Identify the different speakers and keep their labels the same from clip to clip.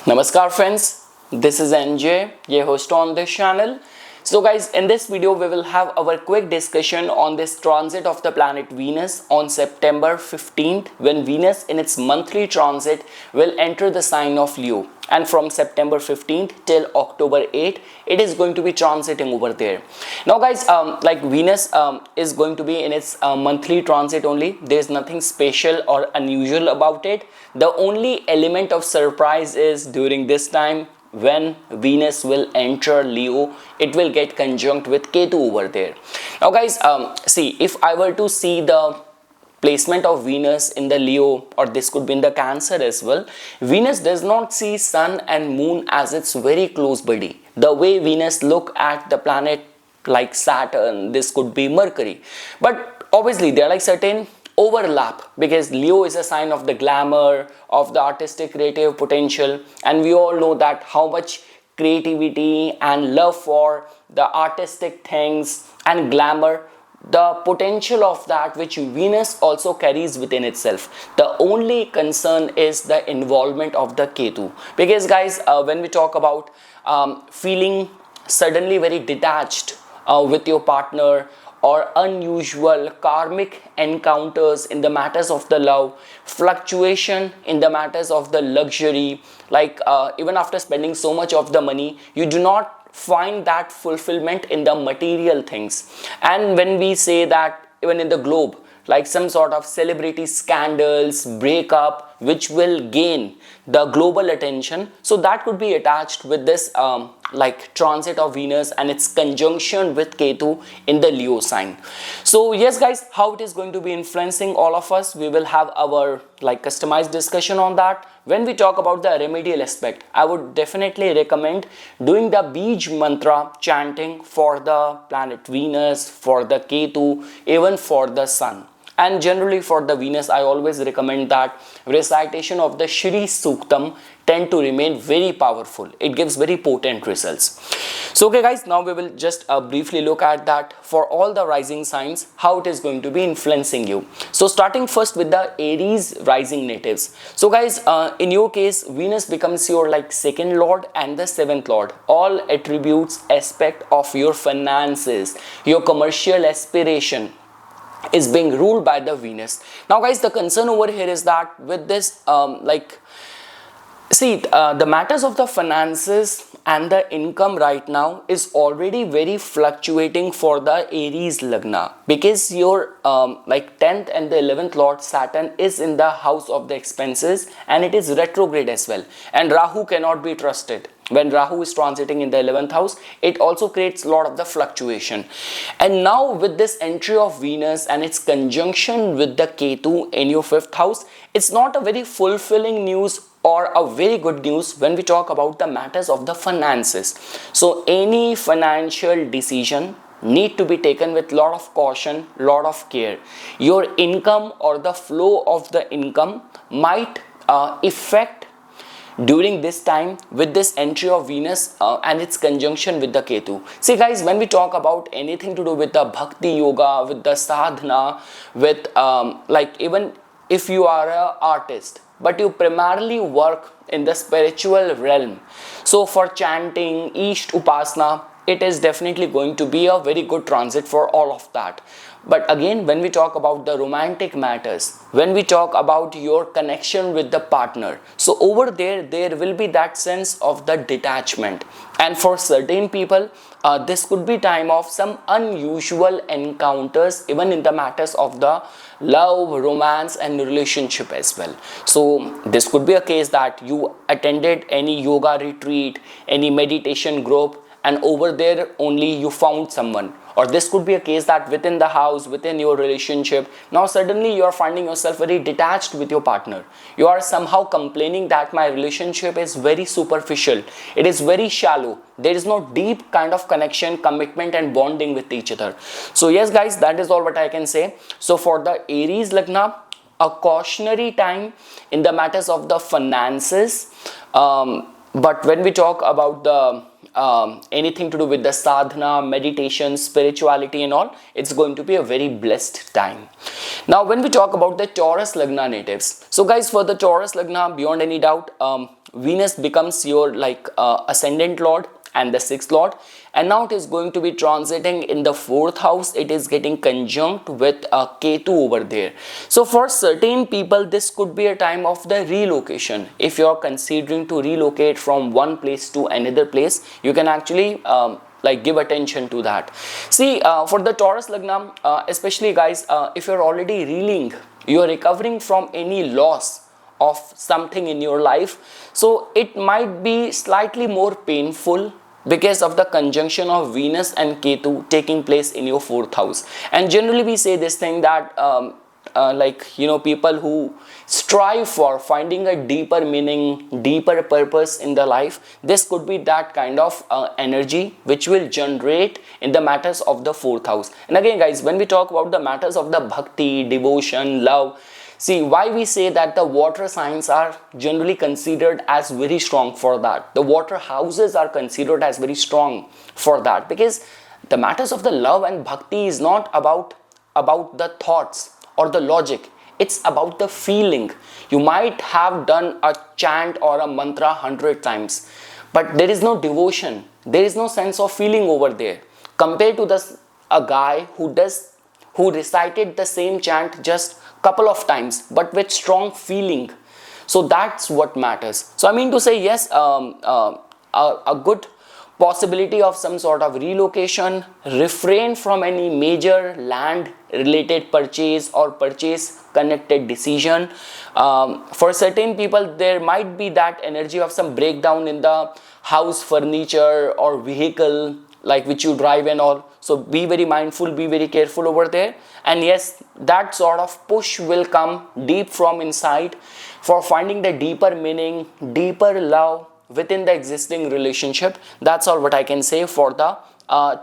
Speaker 1: Namaskar friends, this is NJ, your host on this channel. So guys, in this video we will have our quick discussion on this transit of the planet Venus on September 15th, when Venus in its monthly transit will enter the sign of Leo, and from September 15th till October 8th it is going to be transiting over there. Now guys, like Venus is going to be in its monthly transit only. There is nothing special or unusual about it. The only element of surprise is during this time when Venus will enter Leo, it will get conjunct with Ketu over there. Now guys, see, if I were to see the placement of Venus in the Leo, or this could be in the Cancer as well, Venus does not see Sun and Moon as its very close buddy. The way Venus look at the planet like Saturn, this could be Mercury. But obviously there are like certain overlap, because Leo is a sign of the glamour, of the artistic creative potential, and we all know that how much creativity and love for the artistic things and glamour, the potential of that which Venus also carries within itself. The only concern is the involvement of the Ketu, because guys, when we talk about feeling suddenly very detached with your partner, or unusual karmic encounters in the matters of the love, fluctuation in the matters of the luxury, like even after spending so much of the money, you do not find that fulfillment in the material things. And when we say that even in the globe, like some sort of celebrity scandals, breakup, which will gain the global attention, so that could be attached with this like transit of Venus and its conjunction with Ketu in the Leo sign. So yes guys, how it is going to be influencing all of us, we will have our like customized discussion on that. When we talk about the remedial aspect, I would definitely recommend doing the Bij mantra chanting for the planet Venus, for the Ketu, even for the Sun. And generally for the Venus, I always recommend that recitation of the Shri Suktam tend to remain very powerful. It gives very potent results. So okay guys, now we will just briefly look at that for all the rising signs, how it is going to be influencing you. So starting first with the Aries rising natives. So guys, in your case, Venus becomes your like second lord and the seventh lord. All attributes, aspect of your finances, your commercial aspiration is being ruled by the Venus. Now guys, the concern over here is that with this the matters of the finances and the income right now is already very fluctuating for the Aries Lagna, because your like 10th and the 11th lord Saturn is in the house of the expenses, and it is retrograde as well, and Rahu cannot be trusted. When Rahu is transiting in the 11th house, it also creates a lot of the fluctuation. And now with this entry of Venus and its conjunction with the Ketu in your 5th house, it's not a very fulfilling news or a very good news when we talk about the matters of the finances. So any financial decision need to be taken with lot of caution, lot of care. Your income or the flow of the income might affect during this time with this entry of Venus and its conjunction with the Ketu. See guys, when we talk about anything to do with the Bhakti Yoga, with the sadhana, with like even if you are an artist, but you primarily work in the spiritual realm, so for chanting, Isht Upasana, it is definitely going to be a very good transit for all of that. But again, when we talk about the romantic matters, when we talk about your connection with the partner, so over there will be that sense of the detachment. And for certain people, this could be time of some unusual encounters, even in the matters of the love, romance and relationship as well. So this could be a case that you attended any yoga retreat, any meditation group, and over there only you found someone. Or this could be a case that within the house, within your relationship, now suddenly you are finding yourself very detached with your partner. You are somehow complaining that my relationship is very superficial, it is very shallow, there is no deep kind of connection, commitment and bonding with each other. So yes guys, that is all what I can say. So for the Aries Lagna, a cautionary time in the matters of the finances, but when we talk about the anything to do with the sadhana, meditation, spirituality and all, it's going to be a very blessed time. Now when we talk about the Taurus Lagna natives, so guys, for the Taurus Lagna, beyond any doubt, Venus becomes your ascendant lord and the sixth lord, and now it is going to be transiting in the fourth house. It is getting conjunct with Ketu over there. So for certain people, this could be a time of the relocation. If you are considering to relocate from one place to another place, you can actually give attention to that. See, for the Taurus Lagna, especially guys, if you're already reeling, you're recovering from any loss of something in your life, so it might be slightly more painful because of the conjunction of Venus and Ketu taking place in your fourth house. And generally we say this thing that people who strive for finding a deeper meaning, deeper purpose in their life, this could be that kind of energy which will generate in the matters of the fourth house. And again guys, when we talk about the matters of the bhakti, devotion, love, see why we say that the water signs are generally considered as very strong for that. The water houses are considered as very strong for that, because the matters of the love and bhakti is not about the thoughts or the logic. It's about the feeling. You might have done a chant or a mantra 100 times, but there is no devotion. There is no sense of feeling over there. Compared to a guy who recited the same chant just couple of times but with strong feeling. So that's what matters. So I mean to say, yes, a good possibility of some sort of relocation, refrain from any major land related purchase or purchase connected decision. For certain people, there might be that energy of some breakdown in the house furniture or vehicle like which you drive and all. So be very mindful, be very careful over there. And yes, that sort of push will come deep from inside for finding the deeper meaning, deeper love within the existing relationship. That's all what I can say for the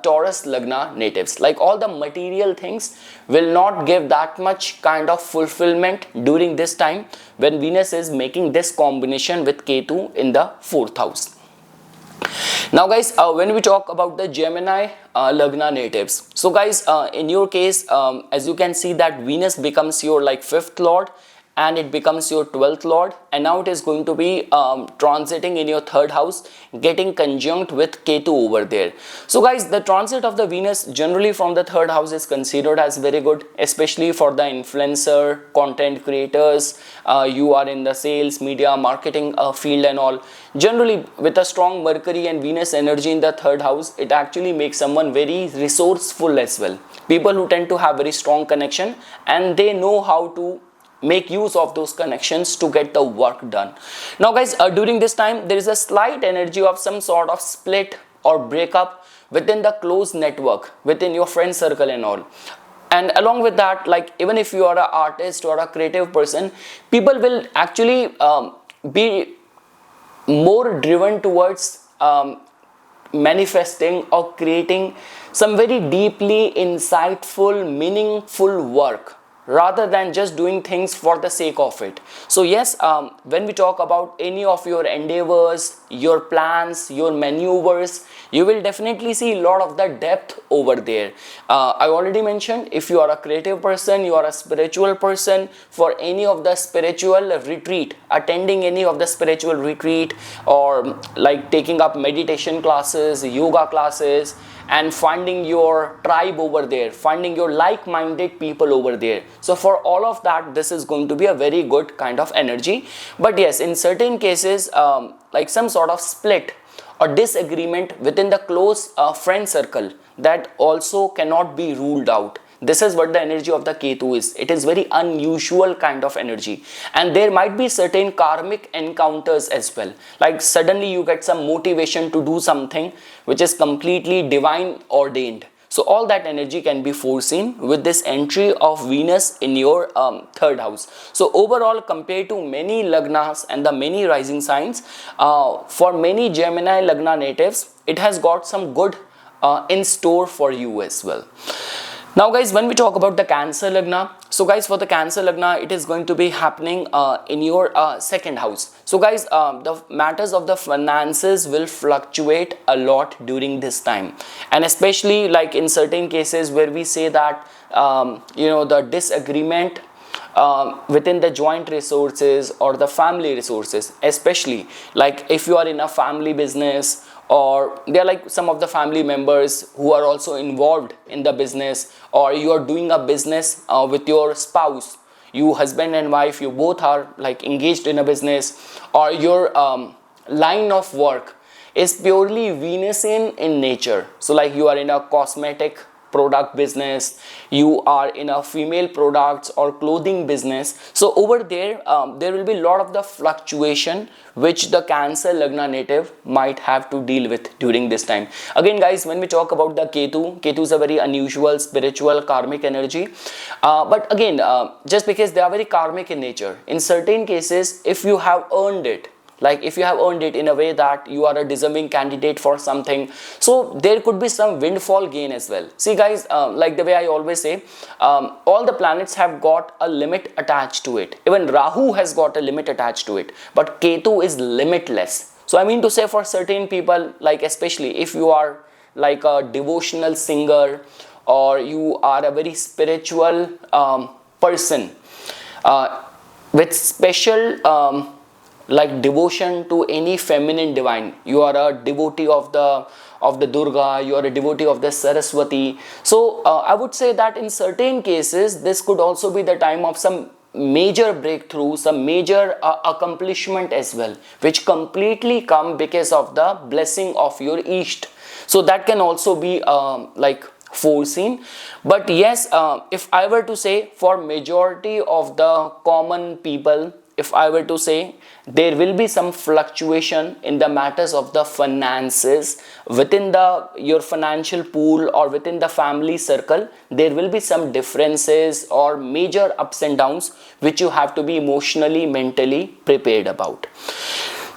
Speaker 1: Taurus Lagna natives. Like all the material things will not give that much kind of fulfillment during this time when Venus is making this combination with Ketu in the fourth house. Now guys, when we talk about the Gemini Lagna natives, so guys, in your case, as you can see that Venus becomes your fifth lord and it becomes your 12th lord, and now it is going to be transiting in your third house, getting conjunct with Ketu over there. So guys, the transit of the Venus generally from the third house is considered as very good, especially for the influencer, content creators, you are in the sales, media, marketing field and all. Generally with a strong Mercury and Venus energy in the third house, it actually makes someone very resourceful as well. People who tend to have very strong connection and they know how to make use of those connections to get the work done. Now guys, during this time there is a slight energy of some sort of split or breakup within the close network, within your friend circle and all. And along with that, even if you are an artist or a creative person, people will actually be more driven towards manifesting or creating some very deeply insightful, meaningful work, rather than just doing things for the sake of it. So yes, when we talk about any of your endeavors, your plans, your maneuvers, you will definitely see a lot of the depth over there. I already mentioned, if you are a creative person, you are a spiritual person, for any of the spiritual retreat, attending any of the spiritual retreat, or taking up meditation classes, yoga classes, and finding your tribe over there, finding your like-minded people over there. So for all of that, this is going to be a very good kind of energy. But yes, in certain cases, some sort of split or disagreement within the close friend circle, that also cannot be ruled out. This is what the energy of the Ketu is. It is very unusual kind of energy, and there might be certain karmic encounters as well. Suddenly you get some motivation to do something which is completely divine ordained. So all that energy can be foreseen with this entry of Venus in your third house. So overall, compared to many Lagnas and the many rising signs, for many Gemini Lagna natives, it has got some good in store for you as well. Now guys, when we talk about the Cancer Lagna, so guys, for the Cancer Lagna, it is going to be happening in your second house. So guys, the matters of the finances will fluctuate a lot during this time, and especially like in certain cases where we say that the disagreement within the joint resources or the family resources, especially like if you are in a family business, or they are like some of the family members who are also involved in the business, or you are doing a business with your spouse, you husband and wife, you both are like engaged in a business, or your line of work is purely Venusian in nature. So like you are in a cosmetic product business, you are in a female products or clothing business, so over there there will be a lot of the fluctuation which the Cancer Lagna native might have to deal with during this time. Again guys, when we talk about the Ketu is a very unusual spiritual karmic energy, but again just because they are very karmic in nature, in certain cases if you have earned it, like if you have earned it in a way that you are a deserving candidate for something, so there could be some windfall gain as well. See guys, like the way I always say, all the planets have got a limit attached to it. Even Rahu has got a limit attached to it, but Ketu is limitless. So I mean to say, for certain people, like especially if you are like a devotional singer, or you are a very spiritual person with special like devotion to any feminine divine, you are a devotee of the Durga, you are a devotee of the Saraswati, so I would say that in certain cases this could also be the time of some major breakthrough, some major accomplishment as well, which completely come because of the blessing of your East. So that can also be like foreseen. But yes, if I were to say, for majority of the common people, if I were to say, there will be some fluctuation in the matters of the finances within your financial pool or within the family circle. There will be some differences or major ups and downs which you have to be emotionally, mentally prepared about.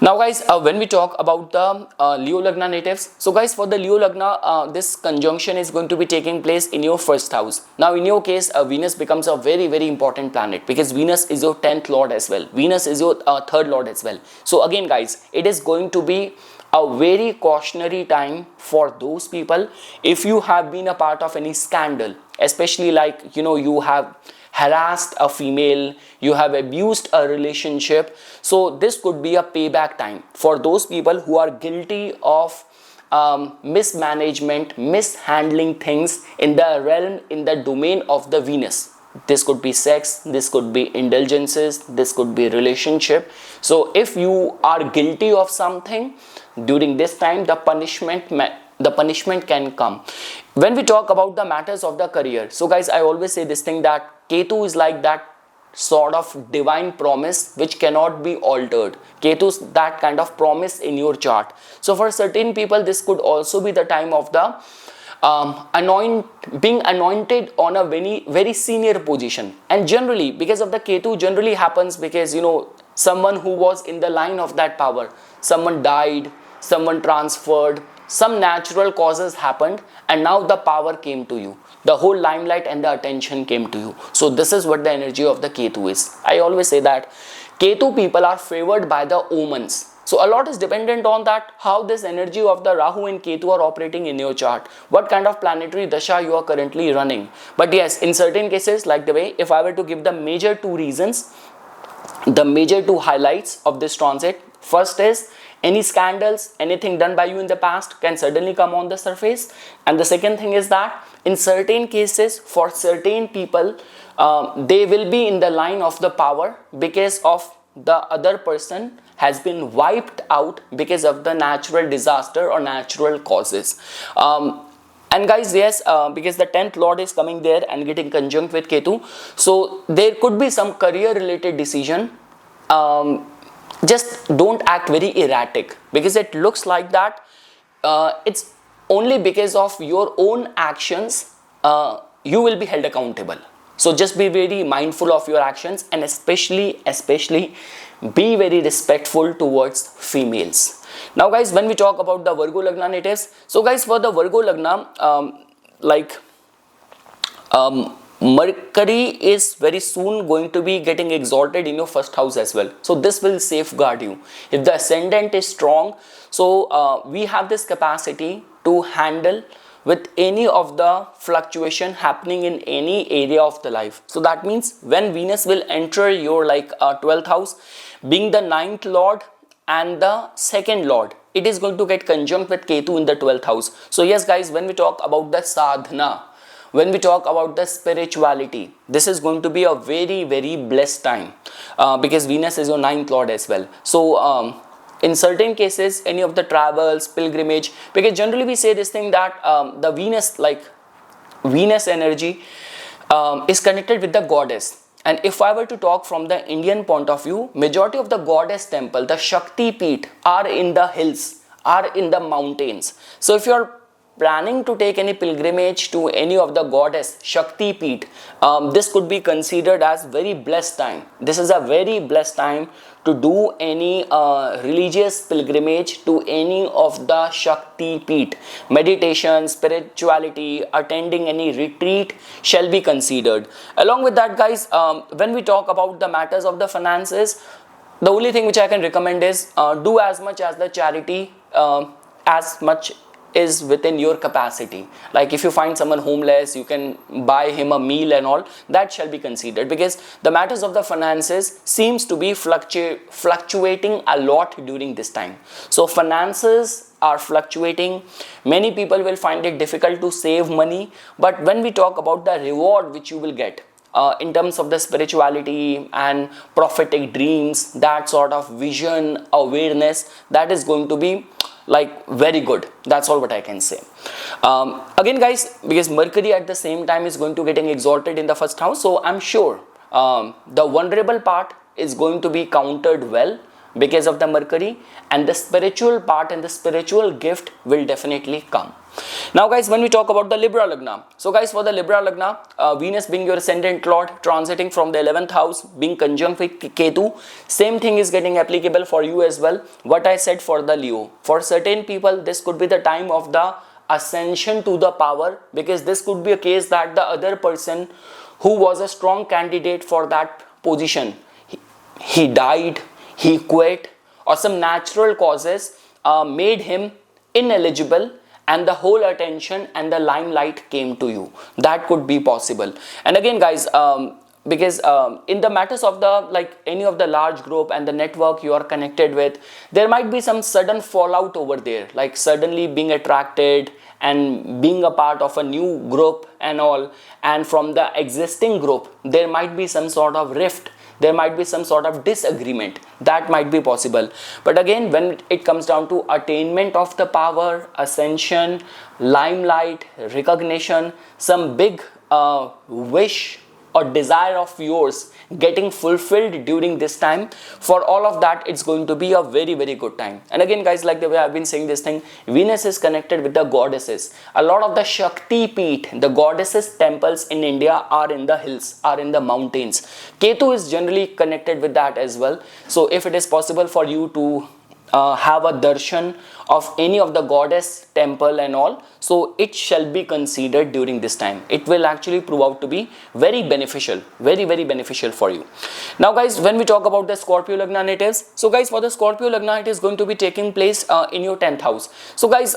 Speaker 1: Now guys, when we talk about the Leo Lagna natives, so guys, for the Leo Lagna, this conjunction is going to be taking place in your first house. Now in your case, Venus becomes a very important planet, because Venus is your 10th lord as well. Venus is your third lord as well. So again guys, it is going to be a very cautionary time for those people if you have been a part of any scandal, especially like you have harassed a female, you have abused a relationship. So this could be a payback time for those people who are guilty of mismanagement, mishandling things in the realm, in the domain of the Venus. This could be sex, this could be indulgences, this could be relationship. So if you are guilty of something during this time, the punishment can come. When we talk about the matters of the career, so guys, I always say this thing, that Ketu is like that sort of divine promise which cannot be altered. Ketu is that kind of promise in your chart. So for certain people, this could also be the time of the being anointed on a very senior position. And generally, because of the Ketu, generally happens because someone who was in the line of that power, someone died, someone transferred, some natural causes happened, and now the power came to you, the whole limelight and the attention came to you. So this is what the energy of the Ketu is. I always say that Ketu people are favored by the omens. So a lot is dependent on that, how this energy of the Rahu and Ketu are operating in your chart, what kind of planetary dasha you are currently running. But yes, in certain cases, like the way, if I were to give the major two reasons, the major two highlights of this transit, first is any scandals, anything done by you in the past can suddenly come on the surface. And the second thing is that in certain cases, for certain people, they will be in the line of the power because of the other person has been wiped out because of the natural disaster or natural causes. And guys, yes, because the 10th lord is coming there and getting conjunct with Ketu, so there could be some career related decision. Just don't act very erratic, because it looks like that it's only because of your own actions you will be held accountable. So just be very mindful of your actions, and especially be very respectful towards females. Now guys, when we talk about the Virgo Lagna natives, so guys, for the Virgo Lagna, like Mercury is very soon going to be getting exalted in your first house as well, so this will safeguard you. If the ascendant is strong, so we have this capacity to handle with any of the fluctuation happening in any area of the life. So that means when Venus will enter your 12th house, being the ninth lord and the second lord, it is going to get conjunct with Ketu in the 12th house. So yes guys, when we talk about the sadhana, when we talk about the spirituality, this is going to be a very blessed time, because Venus is your ninth lord as well. So in certain cases, any of the travels, pilgrimage, because generally we say this thing that the Venus energy is connected with the goddess. And if I were to talk from the Indian point of view, majority of the goddess temple, the Shakti Peeth, are in the hills, are in the mountains. So if you are planning to take any pilgrimage to any of the goddess Shakti Peeth, this could be considered as very blessed time. This is a very blessed time to do any religious pilgrimage to any of the Shakti Peeth. Meditation, spirituality, attending any retreat shall be considered. Along with that guys, when we talk about the matters of the finances, the only thing which I can recommend is do as much as the charity as much is within your capacity. Like if you find someone homeless, you can buy him a meal and all, that shall be considered, because the matters of the finances seems to be fluctuating a lot during this time. So finances are fluctuating. Many people will find it difficult to save money, but when we talk about the reward which you will get in terms of the spirituality and prophetic dreams, that sort of vision awareness, that is going to be very good. That's all what I can say. Again guys, because Mercury at the same time is going to getting exalted in the first house, so I'm sure the vulnerable part is going to be countered well because of the Mercury, and the spiritual part and the spiritual gift will definitely come. Now guys, when we talk about the Libra Lagna, so guys, for the Libra Lagna, Venus being your ascendant lord, transiting from the 11th house, being conjunct with Ketu, same thing is getting applicable for you as well. What I said for the Leo, for certain people this could be the time of the ascension to the power, because this could be a case that the other person who was a strong candidate for that position, he died, he quit, or some natural causes made him ineligible, and the whole attention and the limelight came to you. That could be possible. And again guys, because in the matters of the any of the large group and the network you are connected with, there might be some sudden fallout over there, like suddenly being attracted and being a part of a new group and all, and from the existing group there might be some sort of rift, there might be some sort of disagreement, that might be possible. But again, when it comes down to attainment of the power, ascension, limelight, recognition, some big wish or desire of yours getting fulfilled during this time, for all of that it's going to be a very good time. And again guys, like the way I've been saying this thing, Venus is connected with the goddesses. A lot of the Shakti Peeth, the goddesses temples in India, are in the hills, are in the mountains. Ketu is generally connected with that as well. So if it is possible for you to have a darshan of any of the goddess temple and all, so it shall be considered during this time. It will actually prove out to be very beneficial, very beneficial for you. Now guys, when we talk about the Scorpio Lagna natives, so guys, for the Scorpio Lagna, it is going to be taking place in your 10th house. So guys,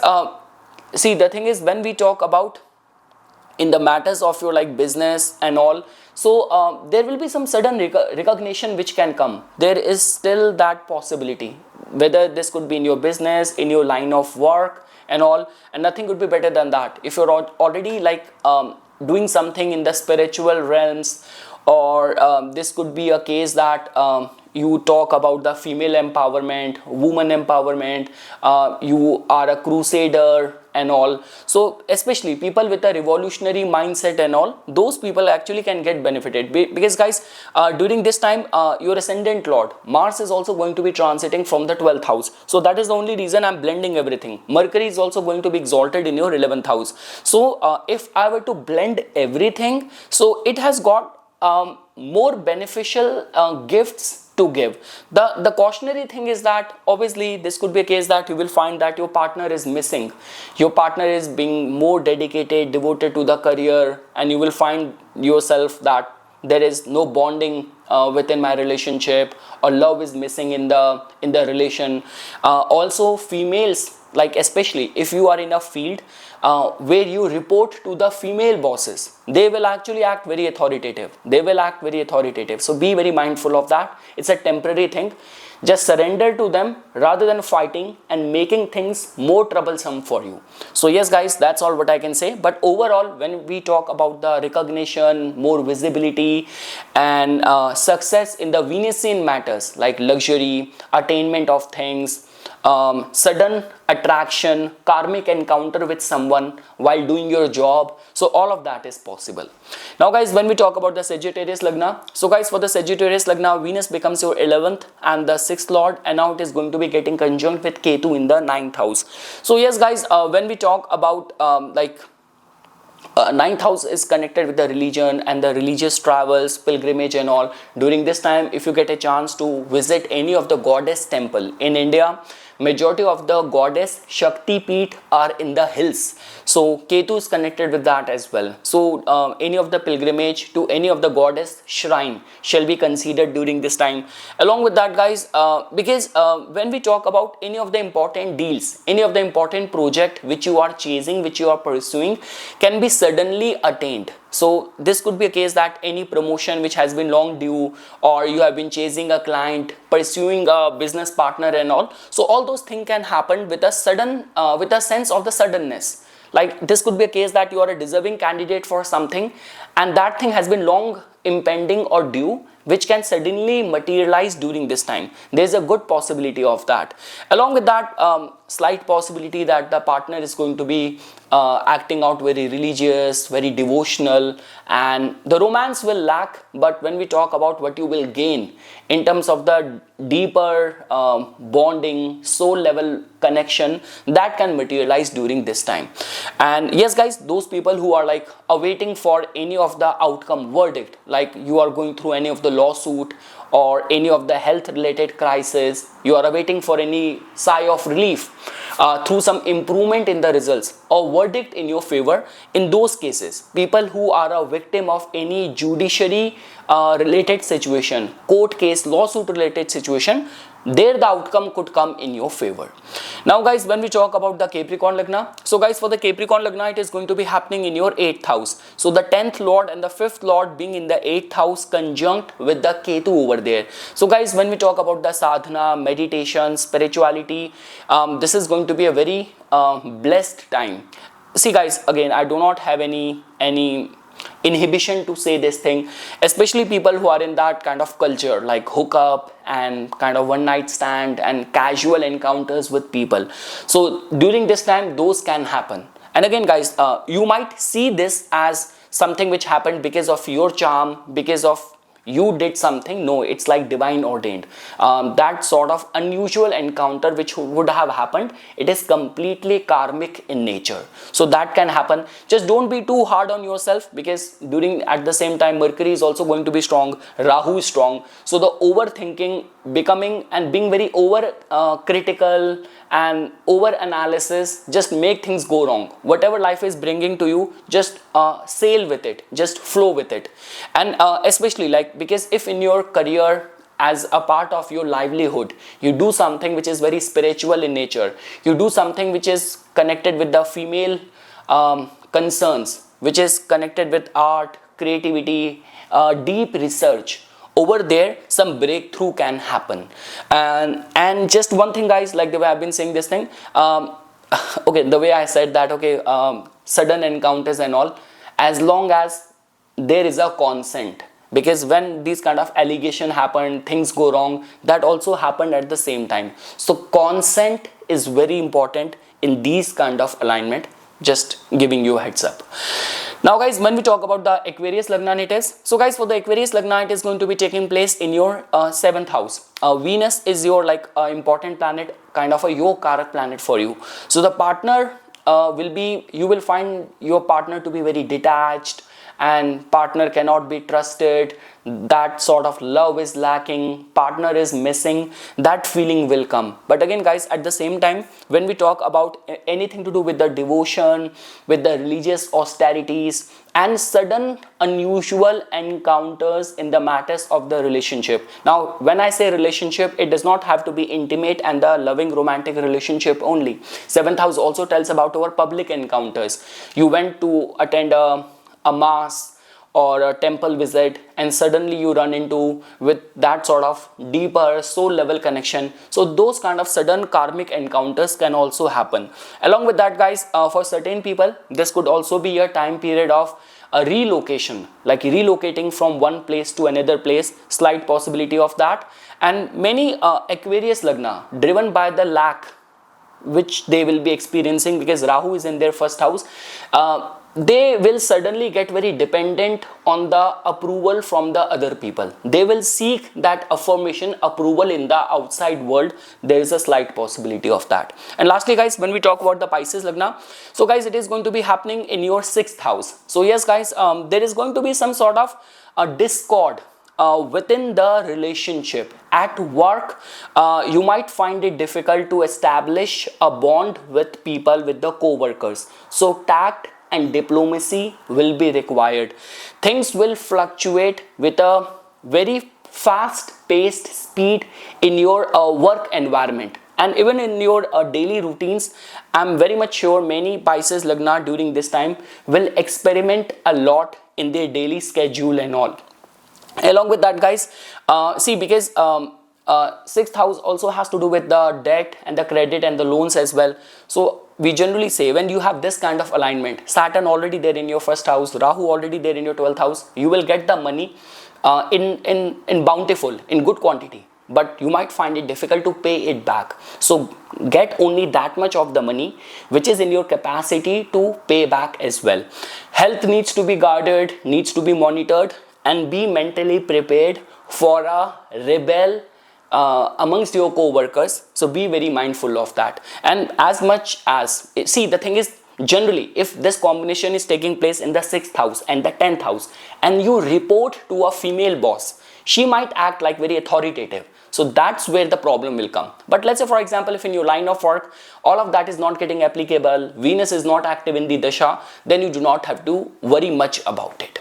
Speaker 1: see, the thing is, when we talk about in the matters of your business and all, so there will be some sudden recognition which can come. There is still that possibility, whether this could be in your business, in your line of work and all, and nothing could be better than that. If you're already doing something in the spiritual realms, or this could be a case that you talk about the female empowerment, woman empowerment, you are a crusader and all. So especially people with a revolutionary mindset and all, those people actually can get benefited, because guys, during this time your ascendant lord Mars is also going to be transiting from the 12th house. So that is the only reason I'm blending everything. Mercury is also going to be exalted in your 11th house. So if I were to blend everything, so it has got more beneficial gifts to give. The cautionary thing is that obviously this could be a case that you will find that your partner is missing, your partner is being more dedicated, devoted to the career, and you will find yourself that there is no bonding within my relationship, or love is missing in the relation. Also females, like especially if you are in a field where you report to the female bosses, they will actually act very authoritative, so be very mindful of that. It's a temporary thing. Just surrender to them rather than fighting and making things more troublesome for you. So yes guys, that's all what I can say. But overall, when we talk about the recognition, more visibility, and success in the Venusian matters like luxury, attainment of things, sudden attraction, karmic encounter with someone while doing your job, so all of that is possible. Now guys, when we talk about the Sagittarius Lagna, so guys, for the Sagittarius Lagna, Venus becomes your 11th and the 6th lord, and now it is going to be getting conjunct with Ketu in the 9th house. So yes guys, when we talk about ninth house is connected with the religion and the religious travels, pilgrimage and all. During this time, if you get a chance to visit any of the goddess temple in India, majority of the goddess Shakti Peeth are in the hills, so Ketu is connected with that as well. So any of the pilgrimage to any of the goddess shrine shall be considered during this time. Along with that guys, because when we talk about any of the important deals, any of the important project which you are chasing, which you are pursuing, can be suddenly attained. So this could be a case that any promotion which has been long due, or you have been chasing a client, pursuing a business partner and all. So all those things can happen with a sudden, with a sense of the suddenness. Like this could be a case that you are a deserving candidate for something, and that thing has been long impending or due, which can suddenly materialize during this time. There's a good possibility of that. Along with that, slight possibility that the partner is going to be acting out very religious, very devotional, and the romance will lack. But when we talk about what you will gain in terms of the deeper bonding, soul level connection, that can materialize during this time. And yes guys, those people who are like awaiting for any of the outcome verdict, like you are going through any of the lawsuit or any of the health related crisis, you are awaiting for any sigh of relief through some improvement in the results or verdict in your favor. In those cases, people who are a victim of any judiciary related situation, court case, lawsuit related situation, there the outcome could come in your favor. Now guys, when we talk about the Capricorn Lagna, so guys, for the Capricorn Lagna, it is going to be happening in your 8th house. So the 10th lord and the 5th lord being in the 8th house conjunct with the Ketu over there. So guys, when we talk about the sadhana, meditation, spirituality, this is going to be a very blessed time. See guys, again, I do not have any inhibition to say this thing, especially people who are in that kind of culture like hookup and kind of one night stand and casual encounters with people. So during this time, those can happen. And again guys, you might see this as something which happened because of your charm, because of you did something. No, it's like divine ordained. That sort of unusual encounter which would have happened, it is completely karmic in nature, so that can happen. Just don't be too hard on yourself, because during at the same time Mercury is also going to be strong, Rahu is strong, so the overthinking, becoming and being very over critical and over analysis just make things go wrong. Whatever life is bringing to you, just sail with it, just flow with it. And especially like, because if in your career, as a part of your livelihood, you do something which is very spiritual in nature, you do something which is connected with the female concerns, which is connected with art, creativity, deep research, over there some breakthrough can happen. And just one thing guys, like the way I've been saying this thing, okay, the way I said that, okay, sudden encounters and all, as long as there is a consent, because when these kind of allegation happen, things go wrong, that also happened at the same time. So consent is very important in these kind of alignment, just giving you a heads up. Now guys, when we talk about the Aquarius Lagna, it is, so guys, for the Aquarius Lagna, it is going to be taking place in your 7th house. Venus is your like important planet, kind of a yoga karak planet for you. So the partner will be, you will find your partner to be very detached and partner cannot be trusted, that sort of love is lacking, partner is missing, that feeling will come. But again guys, at the same time, when we talk about anything to do with the devotion, with the religious austerities and sudden unusual encounters in the matters of the relationship. Now when I say relationship, it does not have to be intimate and the loving romantic relationship only. 7th house also tells about our public encounters. You went to attend a mass or a temple visit and suddenly you run into with that sort of deeper soul level connection. So those kind of sudden karmic encounters can also happen. Along with that guys, for certain people this could also be a time period of a relocation, like relocating from one place to another place, slight possibility of that. And many Aquarius Lagna, driven by the lack which they will be experiencing because Rahu is in their first house, they will suddenly get very dependent on the approval from the other people. They will seek that affirmation, approval in the outside world. There is a slight possibility of that. And lastly guys, when we talk about the Pisces Lagna, so guys, it is going to be happening in your 6th house. So yes guys, there is going to be some sort of a discord within the relationship. At work, you might find it difficult to establish a bond with people, with the co-workers. So tact and diplomacy will be required. Things will fluctuate with a very fast paced speed in your work environment and even in your daily routines. I'm very much sure many Pisces Lagna during this time will experiment a lot in their daily schedule and all. Along with that guys, see, because 6th house also has to do with the debt and the credit and the loans as well. So we generally say when you have this kind of alignment, Saturn already there in your 1st house, Rahu already there in your 12th house, you will get the money in bountiful, in good quantity, but you might find it difficult to pay it back. So get only that much of the money which is in your capacity to pay back as well. Health needs to be guarded, needs to be monitored, and be mentally prepared for a rebel amongst your co-workers. So be very mindful of that. And as much as, see, the thing is, generally if this combination is taking place in the 6th house and the 10th house and you report to a female boss, she might act like very authoritative. So that's where the problem will come. But let's say for example, if in your line of work all of that is not getting applicable, Venus is not active in the dasha, then you do not have to worry much about it.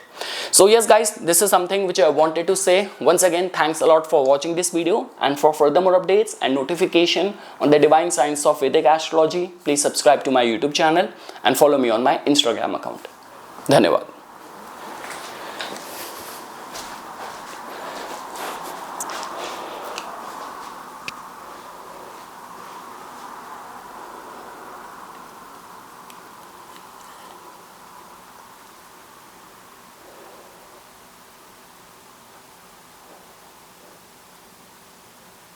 Speaker 1: So yes guys, this is something which I wanted to say. Once again, thanks a lot for watching this video, and for further more updates and notification on the divine science of Vedic astrology, please subscribe to my YouTube channel and follow me on my Instagram account. Dhanyavad.